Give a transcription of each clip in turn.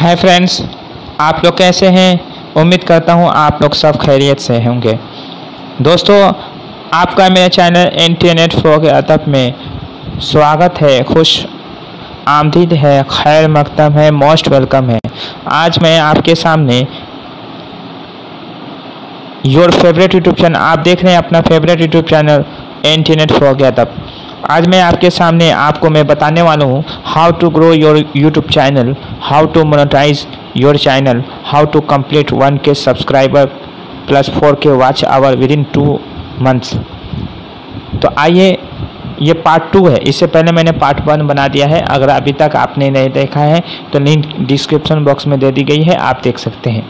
Hi friends, आप लोग कैसे हैं। उम्मीद करता हूँ आप लोग सब खैरियत से होंगे। दोस्तों, आपका मेरे चैनल इंटरनेट फ़रोग़ अदब में स्वागत है, खुश आमदीद है, खैर मक़दम है, मोस्ट वेलकम है। आज मैं आपके सामने योर फेवरेट यूट्यूब चैनल, आप देख रहे हैं अपना फेवरेट यूट्यूब चैनल इंटरनेट फ़रोग़ अदब। आज मैं आपके सामने आपको मैं बताने वाला हूँ how to grow your YouTube channel, how to monetize your channel, how to complete 1K subscriber plus 4K watch hour within 2 months. तो आइए, ये पार्ट 2 है। इससे पहले मैंने पार्ट 1 बना दिया है। अगर अभी तक आपने नहीं देखा है तो लिंक डिस्क्रिप्शन बॉक्स में दे दी गई है, आप देख सकते हैं।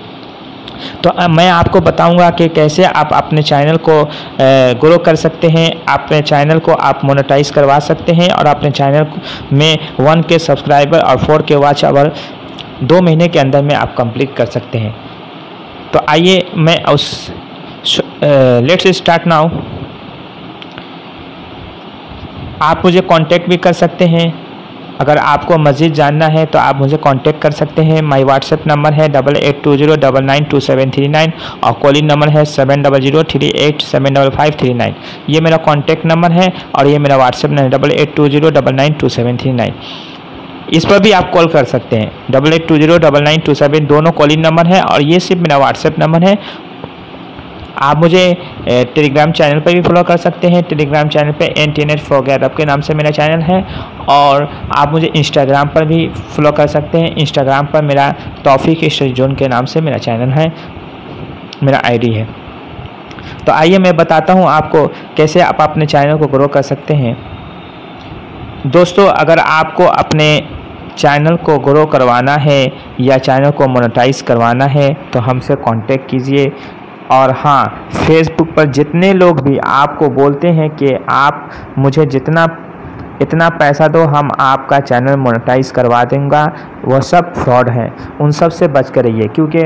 तो मैं आपको बताऊंगा कि कैसे आप अपने चैनल को ग्रो कर सकते हैं, अपने चैनल को आप मोनेटाइज करवा सकते हैं और अपने चैनल में 1K सब्सक्राइबर और 4K वॉच आवर 2 महीने के अंदर में आप कंप्लीट कर सकते हैं। तो आइए, मैं लेट्स स्टार्ट नाउ। आप मुझे कांटेक्ट भी कर सकते हैं। अगर आपको मज़ीद जानना है तो आप मुझे कांटेक्ट कर सकते हैं। माई व्हाट्सएप नंबर है 8820992739 और कॉलिंग नंबर है 7003875539। ये मेरा कांटेक्ट नंबर है और ये मेरा व्हाट्सएप नंबर 8820992739। इस पर भी आप कॉल कर सकते हैं। 88209927 दोनों कॉलिंग नंबर है और ये सिर्फ मेरा व्हाट्सएप नंबर है। आप मुझे टेलीग्राम चैनल पर भी फॉलो कर सकते हैं। टेलीग्राम चैनल पे इंटरनेट फ़रोग़ अदब के नाम से मेरा चैनल है और आप मुझे इंस्टाग्राम पर भी फॉलो कर सकते हैं। इंस्टाग्राम पर मेरा तौफीक स्टडी जोन के नाम से मेरा चैनल है, मेरा आईडी है। तो आइए, मैं बताता हूँ आपको कैसे आप अपने चैनल को ग्रो कर सकते हैं। दोस्तों, अगर आपको अपने चैनल को ग्रो करवाना है या चैनल को मोनेटाइज करवाना है तो हमसे कांटेक्ट कीजिए। और हाँ, फेसबुक पर जितने लोग भी आपको बोलते हैं कि आप मुझे इतना पैसा दो, हम आपका चैनल मोनेटाइज करवा देंगे, वह सब फ्रॉड है। उन सब से बच कर रहिए, क्योंकि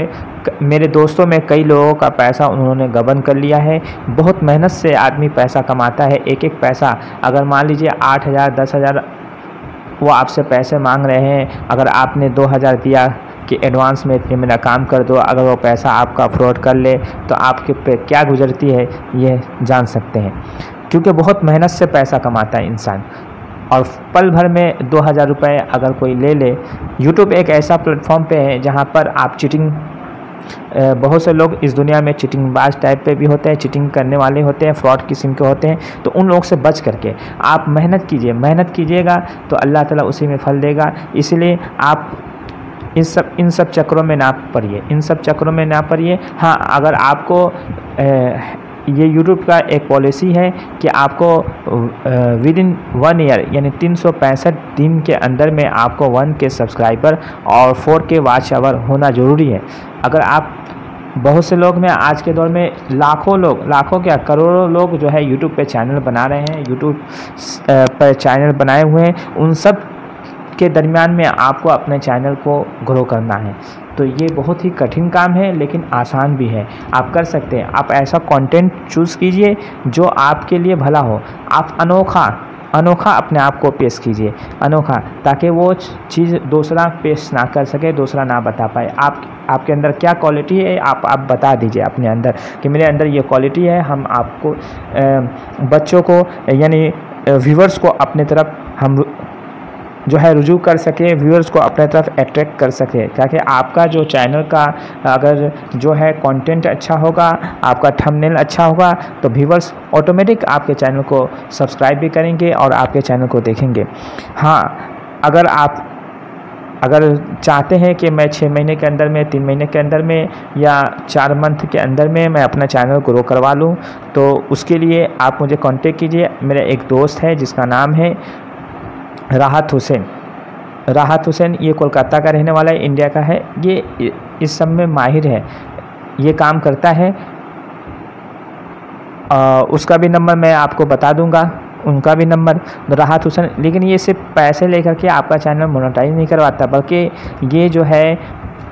मेरे दोस्तों में कई लोगों का पैसा उन्होंने गबन कर लिया है। बहुत मेहनत से आदमी पैसा कमाता है। एक एक पैसा, अगर मान लीजिए 8,000 10,000 वो आपसे पैसे मांग रहे हैं, अगर आपने 2,000 दिया कि एडवांस में इतने मेरा काम कर दो, अगर वो पैसा आपका फ्रॉड कर ले तो आपके पे क्या गुजरती है ये जान सकते हैं। क्योंकि बहुत मेहनत से पैसा कमाता है इंसान और पल भर में 2,000 रुपये अगर कोई ले ले। यूट्यूब एक ऐसा प्लेटफॉर्म पे है जहाँ पर आप चीटिंग, बहुत से लोग इस दुनिया में चीटिंगबाज टाइप पे भी होते हैं, चीटिंग करने वाले होते हैं, फ्रॉड किस्म के होते हैं। तो उन लोगों से बच करके आप मेहनत कीजिए। मेहनत कीजिएगा तो अल्लाह ताला उसी में फल देगा। इसलिए आप इन सब चक्रों में ना पड़िए, इन सब चक्रों में ना पड़िए। हाँ, अगर आपको ये यूट्यूब का एक पॉलिसी है कि आपको विद इन 1 ईयर यानी 365 दिन के अंदर में आपको 1K सब्सक्राइबर और 4K वॉच आवर होना ज़रूरी है। अगर आप, बहुत से लोग में आज के दौर में लाखों क्या करोड़ों लोग जो है यूट्यूब पे चैनल बना रहे हैं, यूट्यूब पर चैनल बनाए हुए हैं। उन सब के दरमियान में आपको अपने चैनल को ग्रो करना है। तो ये बहुत ही कठिन काम है लेकिन आसान भी है, आप कर सकते हैं। आप ऐसा कंटेंट चूज़ कीजिए जो आपके लिए भला हो। आप अनोखा अपने आप को पेश कीजिए, अनोखा, ताकि वो चीज़ दूसरा पेश ना कर सके, दूसरा ना बता पाए। आपके अंदर क्या क्वालिटी है आप बता दीजिए अपने अंदर कि मेरे अंदर ये क्वालिटी है। हम आपको बच्चों को यानी व्यूवर्स को अपने तरफ हम जो है रुजू कर सके, व्यूअर्स को अपने तरफ अट्रैक्ट कर सके, ताकि आपका जो चैनल का अगर जो है कंटेंट अच्छा होगा, आपका थंबनेल अच्छा होगा तो व्यूअर्स ऑटोमेटिक आपके चैनल को सब्सक्राइब भी करेंगे और आपके चैनल को देखेंगे। हाँ, अगर आप चाहते हैं कि मैं 6 महीने के अंदर में, 3 महीने के अंदर में या 4 मंथ के अंदर में मैं अपना चैनल ग्रो करवा लूँ, तो उसके लिए आप मुझे कांटेक्ट कीजिए। मेरा एक दोस्त है जिसका नाम है राहत हुसैन। ये कोलकाता का रहने वाला है, इंडिया का है। ये इस सब में माहिर है, ये काम करता है। उसका भी नंबर मैं आपको बता दूंगा, उनका भी नंबर, राहत हुसैन। लेकिन ये सिर्फ पैसे लेकर के आपका चैनल मोनेटाइज नहीं करवाता, बल्कि ये जो है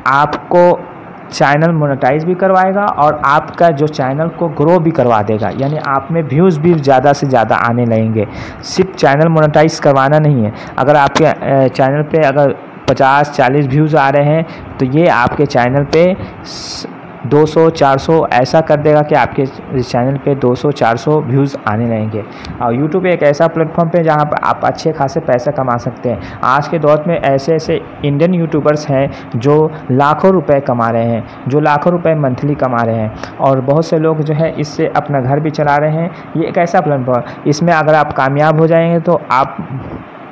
आपको चैनल मोनेटाइज भी करवाएगा और आपका जो चैनल को ग्रो भी करवा देगा, यानी आप में व्यूज़ भी ज़्यादा से ज़्यादा आने लगेंगे। सिर्फ चैनल मोनेटाइज करवाना नहीं है, अगर आपके चैनल पे अगर 50-40 व्यूज़ आ रहे हैं, तो ये आपके चैनल पे 200-400 ऐसा कर देगा कि आपके चैनल पे 200-400 व्यूज़ आने लगेंगे। और यूट्यूब एक ऐसा प्लेटफॉर्म पे जहाँ पर आप अच्छे खासे पैसे कमा सकते हैं। आज के दौर में ऐसे ऐसे इंडियन यूट्यूबर्स हैं जो लाखों रुपए कमा रहे हैं, जो लाखों रुपए मंथली कमा रहे हैं, और बहुत से लोग जो है इससे अपना घर भी चला रहे हैं। ये एक ऐसा प्लेटफॉर्म, इसमें अगर आप कामयाब हो जाएंगे तो आप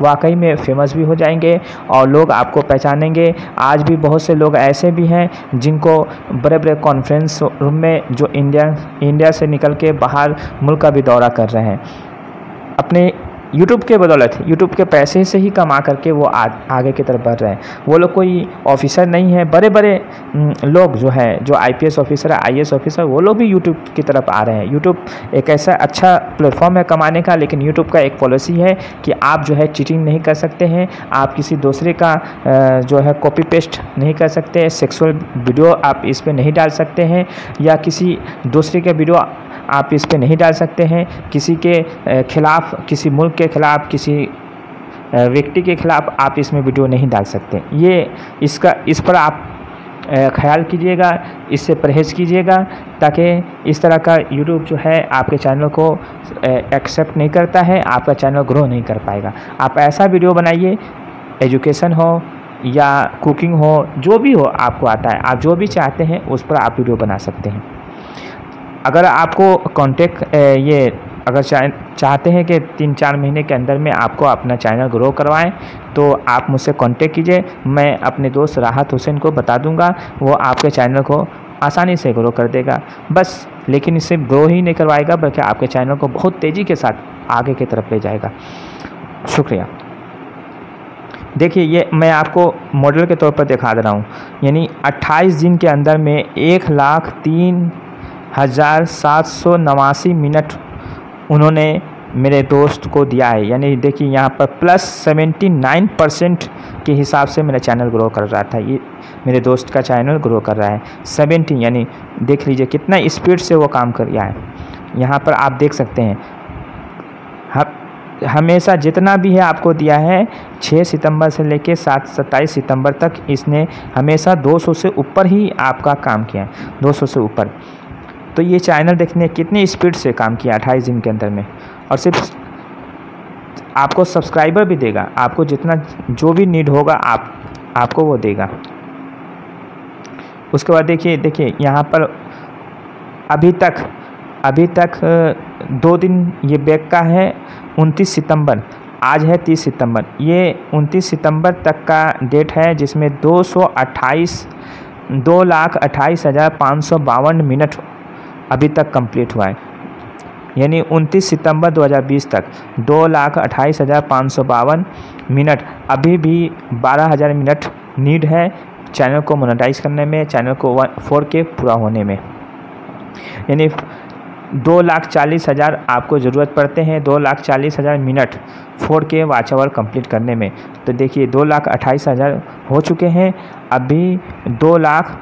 वाकई में फेमस भी हो जाएंगे और लोग आपको पहचानेंगे। आज भी बहुत से लोग ऐसे भी हैं जिनको बड़े बड़े कॉन्फ्रेंस रूम में जो इंडिया से निकल के बाहर मुल्क का भी दौरा कर रहे हैं, अपने यूट्यूब के बदौलत, यूट्यूब के पैसे से ही कमा करके वो आगे की तरफ बढ़ रहे हैं। वो लोग कोई ऑफिसर नहीं है, बड़े बड़े लोग जो हैं, जो IPS ऑफिसर, IAS ऑफिसर, वो लोग भी यूट्यूब की तरफ आ रहे हैं। यूट्यूब एक ऐसा अच्छा प्लेटफॉर्म है कमाने का, लेकिन यूट्यूब का एक पॉलिसी है कि आप जो है चीटिंग नहीं कर सकते हैं, आप किसी दूसरे का जो है कॉपी पेस्ट नहीं कर सकते, सेक्सुअल वीडियो आप इस पर नहीं डाल सकते हैं, या किसी दूसरे के वीडियो आप इस पे नहीं डाल सकते हैं, किसी के खिलाफ, किसी मुल्क के खिलाफ, किसी व्यक्ति के खिलाफ आप इसमें वीडियो नहीं डाल सकते। ये इस पर आप ख्याल कीजिएगा, इससे परहेज़ कीजिएगा, ताकि इस तरह का यूट्यूब जो है आपके चैनल को एक्सेप्ट नहीं करता है, आपका चैनल ग्रो नहीं कर पाएगा। आप ऐसा वीडियो बनाइए, एजुकेशन हो या कुकिंग हो, जो भी हो आपको आता है, आप जो भी चाहते हैं उस पर आप वीडियो बना सकते हैं। अगर आपको कॉन्टेक्ट अगर चाहते हैं कि 3-4 महीने के अंदर में आपको अपना चैनल ग्रो करवाएं, तो आप मुझसे कांटेक्ट कीजिए। मैं अपने दोस्त राहत हुसैन को बता दूंगा, वो आपके चैनल को आसानी से ग्रो कर देगा बस। लेकिन इससे ग्रो ही नहीं करवाएगा, बल्कि आपके चैनल को बहुत तेज़ी के साथ आगे की तरफ ले जाएगा। शुक्रिया। देखिए, ये मैं आपको मॉडल के तौर पर दिखा दे रहा हूँ, यानी 28 दिन के अंदर में 1,03,789 मिनट उन्होंने मेरे दोस्त को दिया है। यानी देखिए यहाँ पर +79% के हिसाब से मेरा चैनल ग्रो कर रहा था। ये मेरे दोस्त का चैनल ग्रो कर रहा है 70, यानी देख लीजिए कितना स्पीड से वो काम कर रहा है। यहाँ पर आप देख सकते हैं, हमेशा जितना भी है आपको दिया है, 6 सितंबर से लेके 27 सितंबर तक इसने हमेशा 200 से ऊपर ही आपका काम किया है, 200 से ऊपर। तो ये चैनल देखने कितनी स्पीड से काम किया 28 दिन के अंदर में, और सिर्फ आपको सब्सक्राइबर भी देगा, आपको जितना जो भी नीड होगा आपको वो देगा। उसके बाद देखिए यहाँ पर अभी तक 2 दिन ये बैक का है, 29 सितंबर, आज है 30 सितंबर, ये 29 सितंबर तक का डेट है, जिसमें 2,28,552 मिनट अभी तक कंप्लीट हुआ है। यानी 29 सितंबर 2020 तक 2,28,552 मिनट, अभी भी 12,000 मिनट नीड है चैनल को मोनेटाइज करने में, चैनल को 4K पूरा होने में। यानी 2,40,000 आपको ज़रूरत पड़ते हैं, 2,40,000 minute 4K watch our complete करने में। तो देखिए 2,28,000 हो चुके हैं, अभी 2 लाख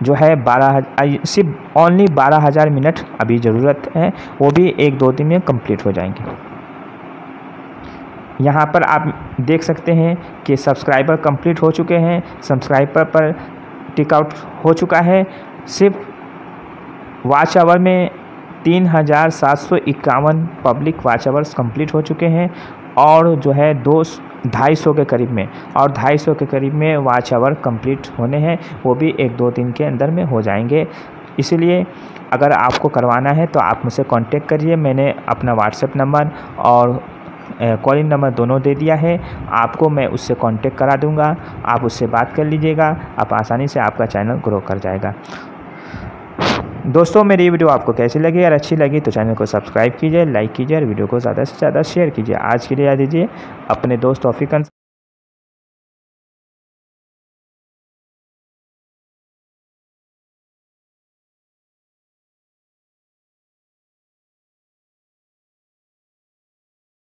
जो है 12,000, सिर्फ ओनली 12,000 मिनट अभी ज़रूरत है, वो भी 1-2 दिन में कंप्लीट हो जाएंगे। यहाँ पर आप देख सकते हैं कि सब्सक्राइबर कंप्लीट हो चुके हैं, सब्सक्राइबर पर टिक आउट हो चुका है। सिर्फ वॉच आवर में 3,751 पब्लिक वॉच आवर्स कंप्लीट हो चुके हैं, और जो है 250 के करीब में, और 250 के करीब में वॉच आवर कंप्लीट होने हैं, वो भी 1-2 दिन के अंदर में हो जाएंगे। इसीलिए अगर आपको करवाना है तो आप मुझसे कांटेक्ट करिए। मैंने अपना व्हाट्सएप नंबर और कॉलिंग नंबर दोनों दे दिया है, आपको मैं उससे कांटेक्ट करा दूंगा, आप उससे बात कर लीजिएगा, आप आसानी से आपका चैनल ग्रो कर जाएगा। दोस्तों, मेरी वीडियो आपको कैसी लगी? अगर अच्छी लगी तो चैनल को सब्सक्राइब कीजिए, लाइक कीजिए और वीडियो को ज़्यादा से ज़्यादा शेयर कीजिए। आज के लिए याद दीजिए, अपने दोस्त तौफीक